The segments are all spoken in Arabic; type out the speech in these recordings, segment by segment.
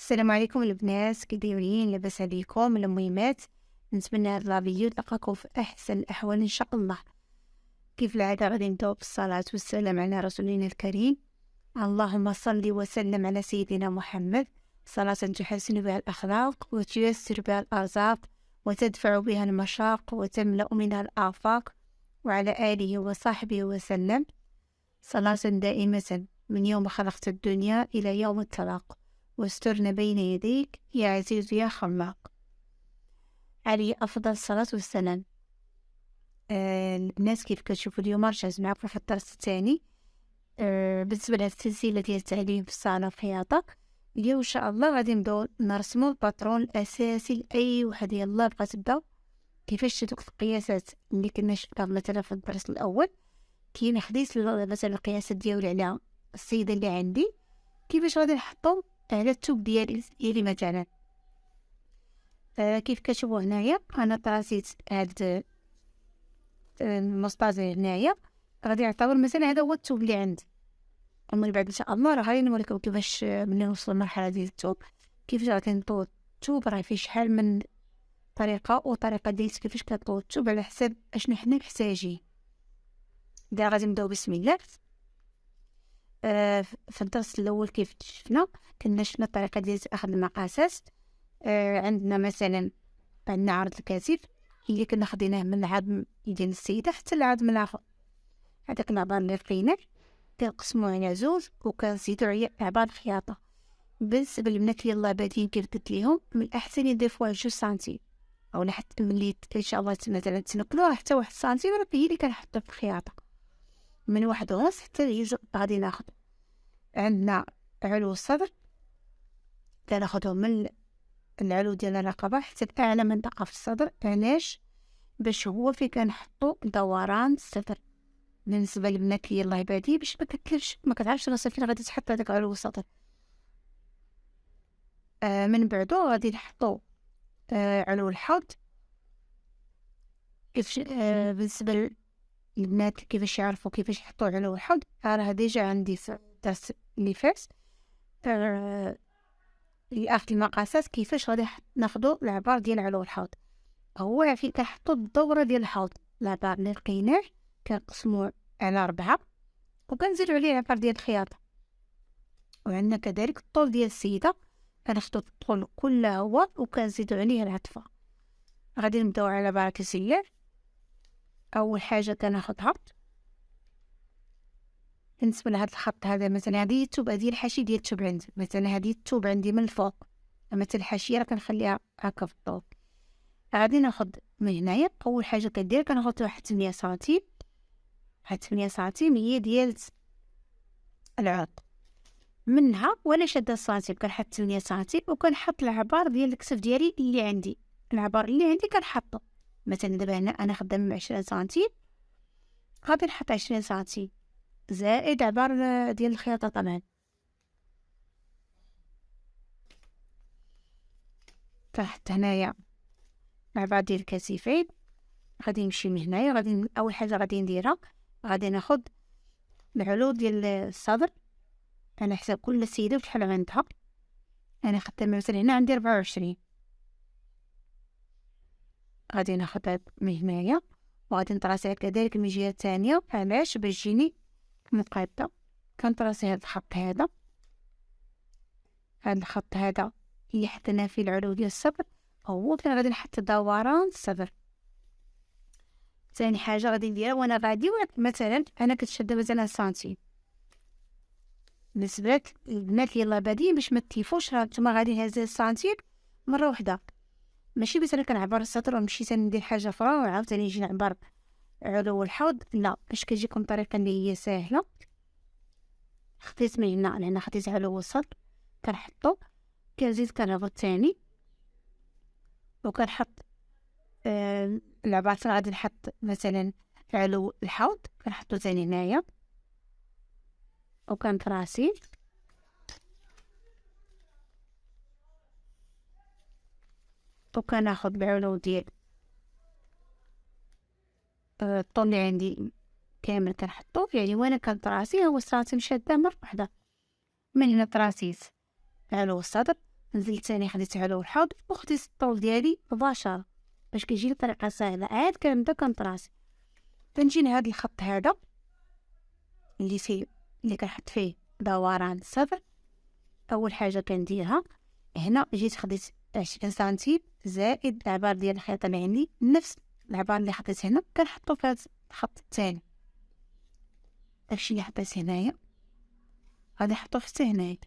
السلام عليكم البنات، كي دايرين؟ لاباس عليكم؟ المهمات نتمنى هاد لا فيديو تلقاكم في احسن الاحوال ان شاء الله. كيف العاده غادي نبداو بالصلاه والسلام على رسولنا الكريم. اللهم صل وسلم على سيدنا محمد صلاه تحسن بها الاخلاق وتيسر بها الارزاق وتدفع بها المشاق وتملا منها الافاق، وعلى اله وصحبه وسلم صلاه دائمه من يوم خلقت الدنيا الى يوم التلاق، واسترنا بين يديك يا عزيز يا خلاق. عليه أفضل الصلاة والسلام. الناس كيف كتشوفوا اليوم رجعت معكم واحد الدرس الثاني بالنسبة لهاد السلسلة ديال التعليم في الصالة الخياطة. اليوم إن شاء الله غادي نبداو نرسمو الباترون الأساسي لأي وحد يلاه بغا تبدا. كيفاش دوك القياسات اللي كنا شفنا مثلا في الدرس الأول، كاين حديث مثلا القياسات ديالو على السيدة اللي عندي، كيفاش غادي نحطو على الثوب ديالي مثلا. كيف كتشوفوا هنايا انا طراسيت هاد المسطازي هنايا، غادي يعتبر مثلا هذا هو الثوب اللي عندي. ومن بعد ان شاء الله راه غادي نوريكم كيفاش ملي نوصل للمرحله ديال الثوب كيفاش غادي نطوي الثوب. راه فيه شحال من طريقه، وطريقه ديال كيفاش كنطوي الثوب على حسب اشنو حنا محتاجين. دا غادي نبداو بسم الله. في الدرس الاول كيف شفنا كنا شفنا الطريقه ديال اخذ المقاسات. عندنا مثلا عرض الكتف اللي كنا خديناه من العظم ديال السيده حتى العظم الاخر. هذاك العبار اللي لقيناه كنقسموه على زوج وكنزيدو عليه عبار الخياطه. بالنسبه للبنات اللي يلاه بادين كيف قلت لهم من الاحسن يضيفوها 2 سنتيم، او حتى ملي ان شاء الله مثلا تنقلوها حتى 1 سنتيم، راه هي اللي كنحطها في الخياطه من 1.5 حتى يجي غادي ناخذ. عندنا علو الصدر كناخذهم من العلو ديال الرقبه حتى اعلى منطقه في الصدر. علاش؟ باش هو فين كنحطو دوران الصدر. بالنسبه للبنات اللي يلاه بادي باش ما كتعرفش راسها فين غادي تحط هذاك علو الصدر. من بعدو غادي نحطو علو الحوض. كيفاش بالنسبه للبنات كيفاش يعرفوا كيفاش يحطوا علو الحوض، راه ديجا عندي في الدرس اللي فات اللي اخذ المقاسات كيفاش غادي ناخدو العبار ديال علو الحوض. هو فين كنحطو الدوره ديال الحوض، العبار اللي لقيناه كنقسموه على 4 وكنزيدو عليه العبار ديال الخياطه. وعندنا كذلك الطول ديال السيده كناخدو الطول كله هو وكنزيدو عليه العطفه. غادي نبداو على بركه الله. اول حاجه كناخدها بالنسبه لهاد الخط هذا، مثلا هذه الثوب ديال الحاشيه ديال الثوب عندي، مثلا هذه الثوب عندي من الفوق، مثلا الحاشيه راه كنخليها هكا في الطول. غادي ناخد من هنايا اول حاجه كدير كناخد واحد 8 سنتيم. هاد 8 سنتيم هي ديال العرض منها، وانا شاده السنتيم كنحط 8 سنتيم وكنحط العبار ديال الكتف ديالي اللي عندي. العبار اللي عندي كنحطو مثلا دابا هنا انا خدامه 20 سنتيم، غادي نحط 20 سنتيم زائد عبار ديال الخياطه. طبعا كنحط هنايا العبار ديال الكتفين. غادي نمشي من هنايا، غادي اول حاجه غادي نديرها غادي ناخد العلو ديال الصدر على حساب كل سيده وشحال عندها. انا خدامه مثلا هنا عندي 24، غادي ناخد من هنايا وغادي نطراسيها كذلك من الجهه الثانيه. علاش؟ باش تجيني مقاده. كنطراسي هذا الخط هذا، هذا الخط هذا اللي حطينا فيه العلو ديال الصدر هو فين غادي نحط دوران الصدر. ثاني حاجه غادي نديرها وانا غادي مثلا انا كنشد مثلا سنتيم. بالنسبه للبنات اللي يلاه بادين باش ما تيفوش، راه نتوما غادي نهز السنتيم مره واحده، ماشي مثلا كنعبر السطر ونمشي ندير حاجه اخرى وعاوتاني نجي نعبر علو الحوض. لا، باش كتجيكم طريقه اللي هي سهله. خديت من هنا خديت علو السطر كنحطو، كنزيد كنهبط تاني وكنحط العبار. غادي نحط مثلا علو الحوض كنحطو تاني هنايا وكنطراسي وكناخد العلو ديال الطول اللي عندي كامل كنحطو. يعني وانا كنطراسي هو السنتيم شاده مره واحده. من هنا طراسيت علو الصدر، نزلت ثاني خديت على الحوض وخديت الطول ديالي مباشرة باش كيجيني بطريقة سهلة. عاد كنبدا كنطراسي، كنجي لهاد الخط هذا اللي كنحط فيه دوران الصدر. اول حاجه كنديرها هنا، جيت خديت 20 سنتيم زائد العبار ديال الخيط اللي عندي، نفس العبار اللي حطيت هنا كنحطو في هذا الخط الثاني. داكشي اللي حطيت هنايا غادي نحطو حتى هنايا،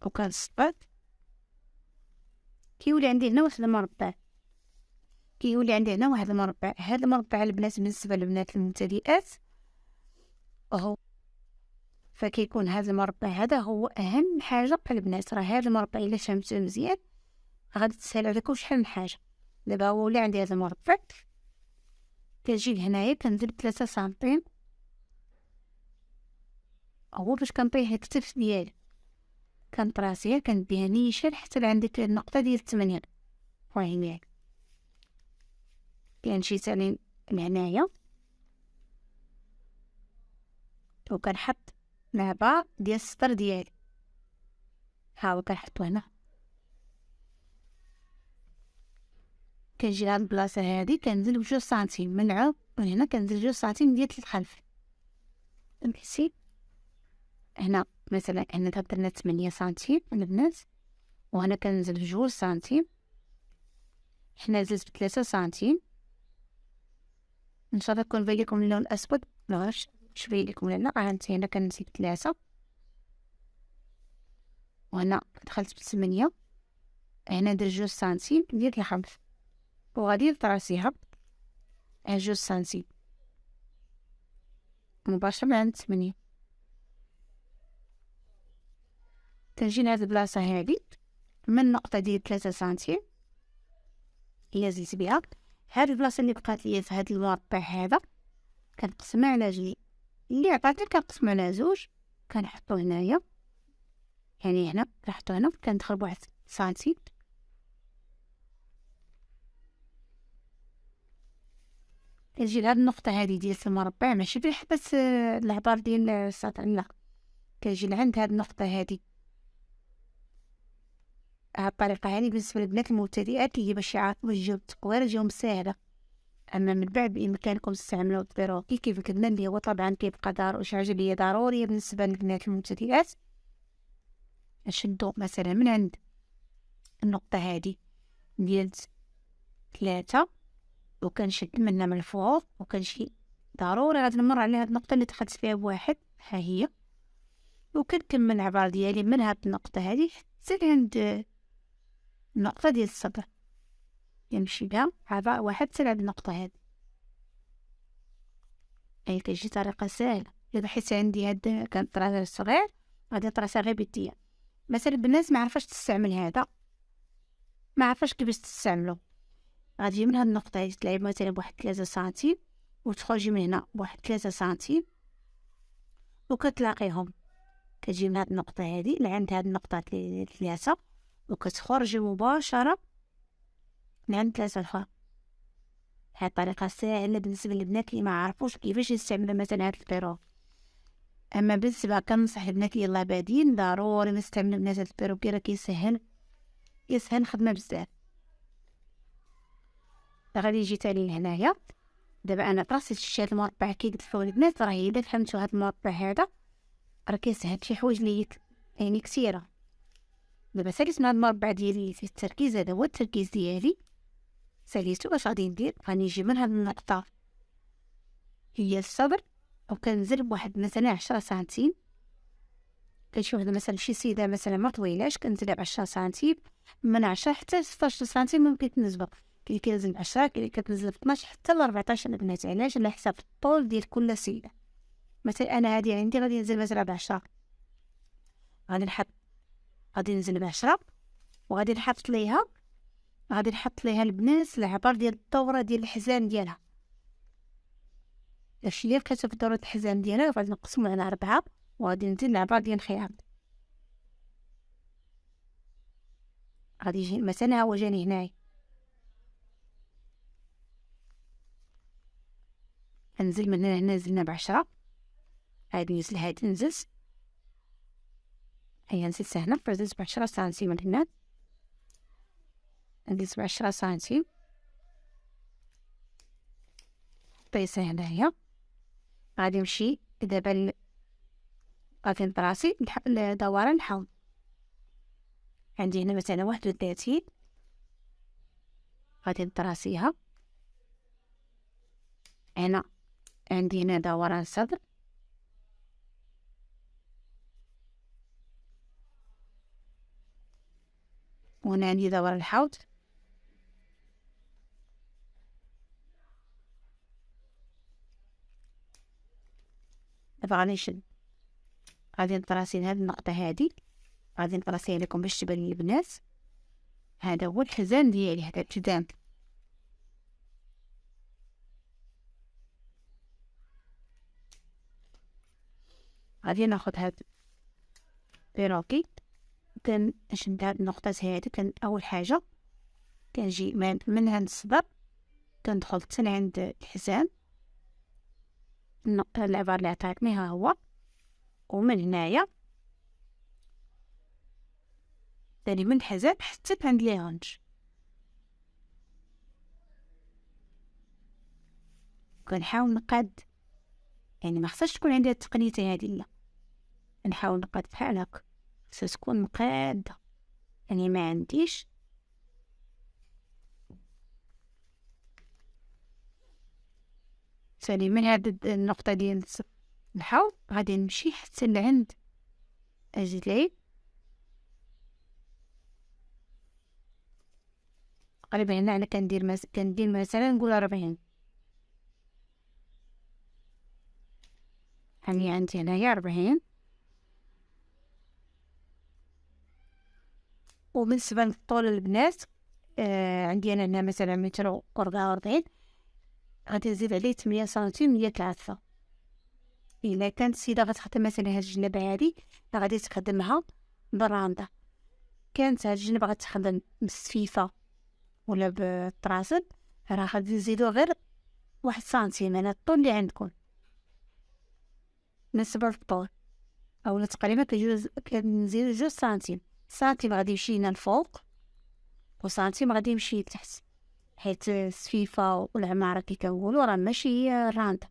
وكنصبط كيولي عندي هنا واحد المربع، هذا المربع البنات بالنسبه للبنات المبتدئات اهو، فكيكون هذا المربع هذا هو اهم حاجه البنات. راه هذا المربع الا فهمتوه مزيان غادي تسهل عليكم شحال من حاجه. دابا هو ولا عندي هذا المربع، كنجي لهنايا كندير 3 سنتيم هو باش كنطيح الكتف ديالي، كنطراسيها كنديها نيشان حتى لعندك النقطه ديال 8 فهميني. كنمشي ثاني لهنايا وكنحط العبار ديال السطر ديالي، ها هو كنحطو هنا. كنجي لهاد البلاصه هادي كنزيد بجوج سنتيم من عود، من هنا كنزيد جوج سنتيم ديال الخلف. نحسي هنا مثلا هنا درنا 8 سنتيم البنات، وهنا كنزيد بجوج سنتيم، حنا زدت ب3 سنتيم. ان شاء الله يكون باين لكم اللون الاسود، معرفتش واش باين لكم ولا لا. هانت هنا كنزيد 3، وهنا دخلت ب8، هنا درت جوج سنتيم ديال الخلف، وغادي نطراسيها جوج سنتيم مباشرة عند 8. كنجي لهاد البلاصة هادي من النقطة ديال 3 سنتيم هي زدت بها. هاد البلاصة اللي بقات ليا في هاد المربع هذا كنقسمها على جوج، اللي عطاتني كنقسمو على زوج، كنحطو هنايا، يعني هنا كنحطو هنا، كندخل بواحد سنتيم، كنجي لهاد النقطة هادي ديال المربع ماشي في حبس العبار ديال السطر، لا كنجي لعند هاد النقطة هادي. هاد الطريقة هادي بالنسبة للبنات المبتدئات اللي باش يعرفوا يجيو التقوير يجيهم ساهلة. اما من بعد بامكانكم تستعملوا البيروكي كيف قلنا، اللي هو طبعا كيبقى شي حاجه اللي هي ضروريه بالنسبه للبنات المبتدئات. نشدو مثلا من عند النقطه هادي ديال 3 وكنشد منها من الفوق، وكنمشي ضروري غادي نمر على هاد النقطه اللي دخلت فيها بواحد، ها هي، وكنكمل العبار ديالي من هاد النقطه هادي حتى لعند النقطه ديال الصدر، كنمشي بها عبار واحد حتى لعند النقطه هادي. اي كتجي طريقه سهله. اذا حيت عندي هاد كنطرا صغير غادي نطراسها غير بيديا. مثلا البنات ما عرفاش تستعمل هذا، ما عرفاش كيفاش تستعملو، غادي من هاد النقطه هادي تلعب مثلا بواحد 3 سنتيم وتخرجي من هنا بواحد 3 سنتيم وكتلاقيهم، كتجي من هاد النقطه هادي لعند هاد النقطه 3 وكتخرجي مباشره لعند 3 اخرى. هاد الطريقه ساهله بالنسبه للبنات اللي ما عرفوش كيفاش يستعملوا مثلا هاد البيرو. اما بالنسبه كنصح البنات اللي يلاه بادين ضروري نستعمل البنات هاد البيروكي، راه كيسهل الخدمه بزاف. غادي نجي تاني لهنايا. دابا انا طراسيت شي هاد المربع كي قلت لكم البنات، راه الا فهمتوا هاد المربع هذا راه كيسهل شي حوايج اللي يعني كثيره. دابا ساليت من هاد المربع ديالي في التركيز، هذا هو التركيز ديالي، ساليتو. اش غادي ندير؟ غادي نجي من هاد النقطه هي الصدر وكنزل بواحد مثلا 10 سنتيم. كنشوف مثلا شي سيده مثلا ما طويلاش كنزل ب10 سنتيم، من 10 حتى 16 سنتيم ممكن تنزل، كاين كينزل ب10 كاين اللي كتنزل ب12 حتى ل14 البنات. علاش؟ على حسب الطول ديال كل سيده. مثلا انا هذه عندي غادي ننزل مثلا ب10، غادي ننزل ب10 وغادي نحط ليها البنات العبار ديال الدوره ديال الحزام ديالها. داكشي اللي بقيتو في دوره الحزام ديالها غادي نقسمو على 4 وغادي ندير العبار ديال الخياط. غادي يجي مثلا هو جاني هنايا، نزل من هنا، نزلنا ب10، هادي نزل هادي نزلت هيا نزيد هنا ندوز ب10 سنتيم من هنا، ندوز ب10 سنتيم، طيسة هنايا. غادي نمشي دابا غادي نطراسي دوران الحوض. عندي هنا مثلا 31، غادي نطراسيها. هنا عندي هنا دوران الصدر، وهنا عندي دوران الحوض. دابا غادي نشد، غادي نطراسي هاد النقطة هادي، غادي نطراسيها لكم باش تبان للبنات. هذا هو الحزام ديالي، هذا الحزام. غادي ناخد هاد بيروكي، كنشد هاد النقطات هادي. اول حاجه كنجي من عند الصدر، كندخل حتى لعند الحزام، النقطه العبار اللي عطاتني ها هو. ومن هنايا ثاني من الحزام حتى عند لي هونج. كنحاول نقاد، يعني ما خصهاش تكون عندي التقنيته هادي، لا، نحاول نقاد بحال هكا، خصها تكون مقاده، يعني ما عنديش. ثاني من هاد النقطه ديال الحوض غادي نمشي حتى لعند الجليد، تقريبا هنا انا كندير مثلا نقول 40. يعني عندي هنايا 40. وبالنسبه لطول البنات، عندي انا هنا مثلا 244، غادي نزيد عليه 8 سنتيم هي 3. الا كانت السيده غتخدم مثلا هاد الجنبه هادي، غادي تخدمها بالرانده. كانت هاد الجنبه غتخدم بالسفيفه ولا بالطراسل، راه غادي نزيدو غير 1 سنتيم على الطول اللي عندكم بالنسبه للطول، او تقريبا كنزيدو 2 سنتيم. سنتيم غادي يمشي لنا الفوق، وسنتيم غادي يمشي لتحت، حيت السفيفه والعماره كي كنقولوا راه ماشي هي الرانده.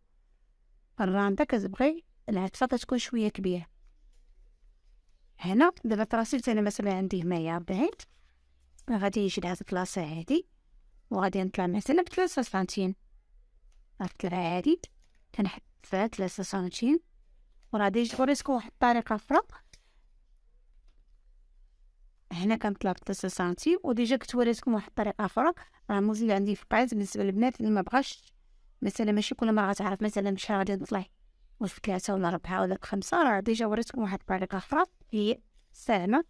الرانده كتبغي العتفه كتكون شويه كبيره. هنا دابا تراسيت انا مثلا عندي هنايا 40، غادي نجي لهاد البلاصه هادي، وغادي نطلع مثلا ب3 سنتيم. الطلعه هادي كنحط فيها 3 سنتيم، وغادي نوريكم واحد الطريقه اخرى. هنا كنطلع ب3 سنتيم، وديجا كنت وريتكم واحد الطريقه اخرى. راه موجود عندي في قاعده بالنسبه للبنات اللي ما بغاش مثلا، ماشي كل مره غتعرف مثلا شحال غادي نطلع، واش 3 ولا 4 ولا 5. راه ديجا وريتكم واحد الطريقه اخرى هي سهله.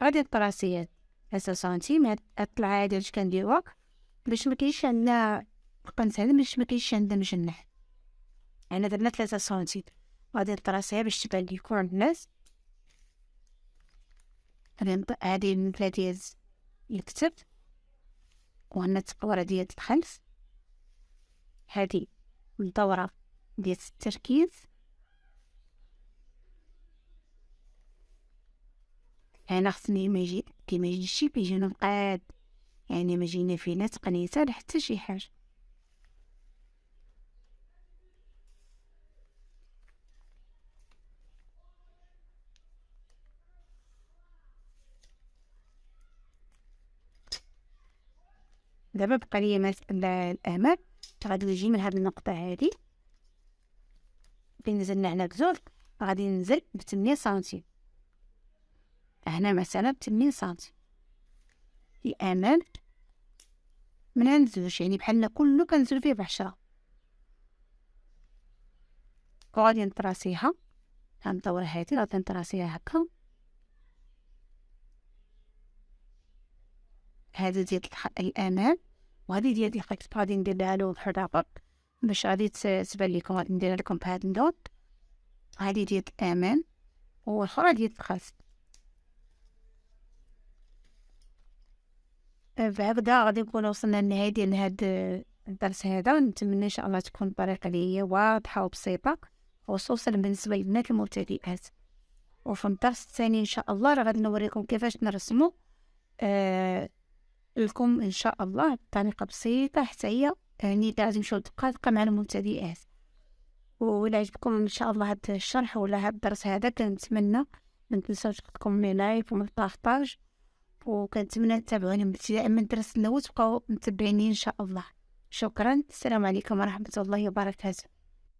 غادي نطراسي 3 سنتيم. هاد الطلعه هادي واش كنديروها باش ما كاينش عندنا بقى سهل، باش ما كاينش عندنا مجنح. انا درنا 3 سنتيم، غادي نطراسيها باش تبان لكم عند الناس. هادي النبله ديال الكتف، وهنا التقوره ديال الخلف، هادي الدوره ديال التركيز. هنا خصني ما يجي كيما يجي شي بيجينا مقاد، يعني ما جينا فينا تقنيته لا حتى شي حاجه. دابا بقى لي الامام، غادي نجي من هاد النقطه هادي فين نزلنا على الجزر، غادي ننزل ب 8 سنتيم. هنا مثلا ب 8 سنتيم الامام من عند زوج، يعني بحالنا كله كنزلو فيه ب10. وغادي نطراسيها، غندور هادي غادي نطراسيها هكا. هذا ديال الامام، وهذه ديال الخلف غادي ندير لها لون بحر اخر باش غادي تبان لكم. غادي نديرها لكم بهذا اللون. هذه ديال الامام والاخرى ديال الخلف. بهكذا غادي نكون وصلنا للنهايه ديال هذا الدرس هذا. نتمنى ان شاء الله تكون الطريقه اللي هي واضحه وبسيطه، وخصوصا بالنسبه للبنات المبتدئات. وفي الدرس الثاني ان شاء الله راه غادي نوريكم كيفاش نرسمو لكم ان شاء الله بطريقه بسيطه حتى هي، يعني لازم نمشيو دقه مع المبتدئات. وإلا عجبكم ان شاء الله هذا الشرح ولا هذا الدرس هذا، كنتمنى ما تنساوش تحطكم لي لايك ومن بارطاج، وكنتمنى تتابعوني ابتداء من الدرس الاول، تبقاو متبعيني ان شاء الله. شكرا، السلام عليكم ورحمه الله وبركاته.